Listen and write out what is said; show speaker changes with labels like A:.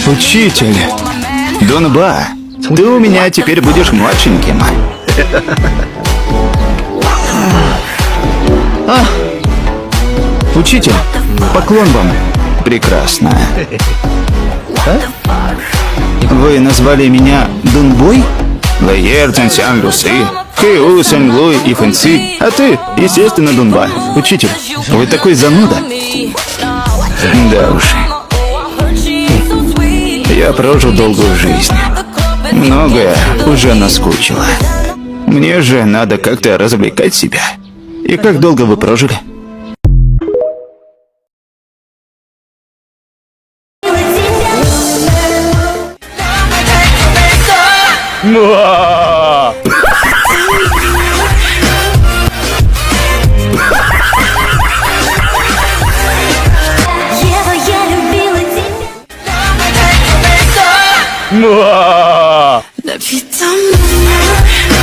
A: Учитель, Дунба, ты у меня теперь будешь младшеньким. Учитель, поклон вам. Прекрасно. Вы назвали меня Дунбой? Лэйер, Цянсян, Люси, Хэйу, Сянь Луй и Фэнси. А ты, естественно, Дунба. Учитель, вы такой зануда. Да уж. Я прожил долгую жизнь. Многое уже наскучило. Мне же надо как-то развлекать себя. И как долго вы прожили?
B: Ева, я любила тебя.
A: Ма!
B: Напитала меня.